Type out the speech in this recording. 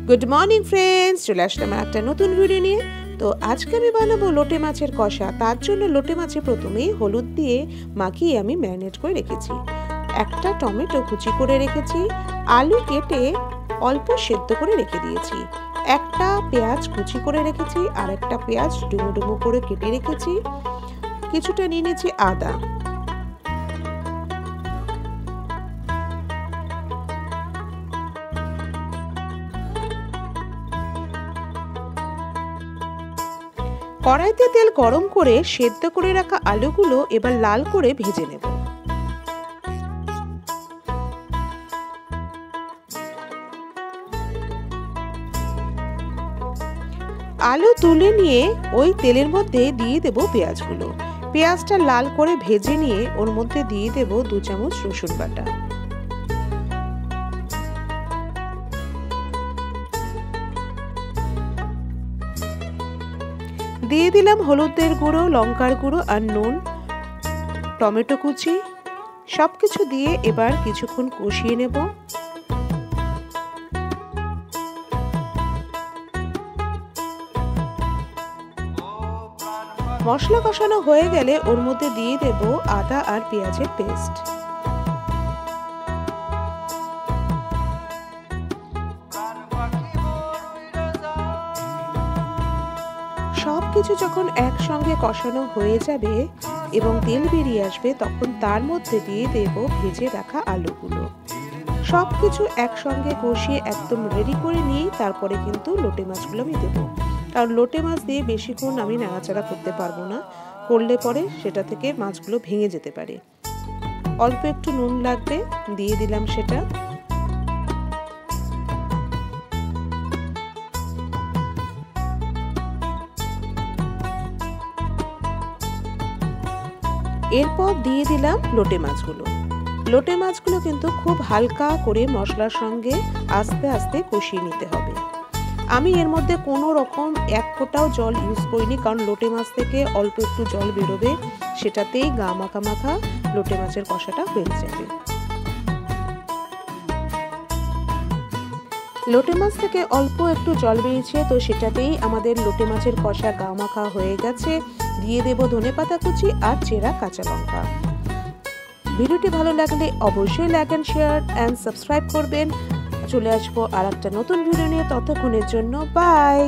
Good morning friends, চলে আসলাম একটা নতুন ভিডিও নিয়ে। তো আজকে আমি বানাবো লোটে মাছের কষা। তার জন্য লোটে মাছে প্রথমেই হলুদ দিয়ে মাখিয়ে আমি ম্যারিনেট করে রেখেছি। একটা টমেটো কুচি করে রেখেছি, আলু কেটে অল্প সেদ্ধ করে রেখে দিয়েছি, একটা পেঁয়াজ কুচি করে রেখেছি, আর একটা পেঁয়াজ ডুমো ডুমো করে কেটে রেখেছি, কিছুটা নিয়ে নিয়েছি আদা। কড়াইতে তেল গরম করে সেদ্ধ করে রাখা আলুগুলো এবার লাল করে ভেজে নেব। আলু তুলে নিয়ে ওই তেলের মধ্যে দিয়ে দেব পেঁয়াজগুলো। পেঁয়াজটা লাল করে ভেজে নিয়ে ওর মধ্যে দিয়ে দেব 2 চামচ রসুন বাটা। দিয়ে দিলাম হলুদের গুঁড়ো, লঙ্কার গুঁড়ো আর নুন, টমেটো কুচি, সবকিছু দিয়ে এবার কিছুক্ষণ কষিয়ে নেব। মশলা কষানো হয়ে গেলে ওর মধ্যে দিয়ে দেব আদা আর পেঁয়াজের পেস্ট। সবকিছু যখন একসঙ্গে কষানো হয়ে যাবে এবং তেল বেরিয়ে আসবে, তখন তার মধ্যে দিয়ে দেব ভেজে রাখা আলুগুলো। সবকিছু একসঙ্গে কষিয়ে একদম রেডি করে নিয়ে তারপরে কিন্তু লোটে মাছগুলো আমি দেবো। কারণ লোটে মাছ দিয়ে বেশিক্ষণ আমি নাড়াচাড়া করতে পারবো না, করলে পরে সেটা থেকে মাছগুলো ভেঙে যেতে পারে। অল্প একটু নুন লাগবে, দিয়ে দিলাম সেটা। এরপর দিয়ে দিলাম লোটে মাছগুলো। লোটে মাছগুলো কিন্তু খুব হালকা করে মশলার সঙ্গে আস্তে আস্তে কষিয়ে নিতে হবে। আমি এর মধ্যে কোনো রকম এক ফোঁটাও জল ইউজ করিনি, কারণ লোটে মাছ থেকে অল্প একটু জল বেরোবে, সেটাতেই গা মাখা মাখা লোটে মাছের কষাটা হয়ে যাবে। লোটে মাছ থেকে অল্প একটু জল বেরিয়েছে, তো সেটাতেই আমাদের লোটে মাছের কষা গা মাখা হয়ে গেছে। দিয়ে দেব ধনেপাতা কুচি আর চেরা কাঁচা লঙ্কা। ভিডিওটি ভালো লাগলে অবশ্যই like and share and subscribe করবেন। চলে আসবো আর একটা নতুন ভিডিও নিয়ে, ততক্ষণের জন্য বাই।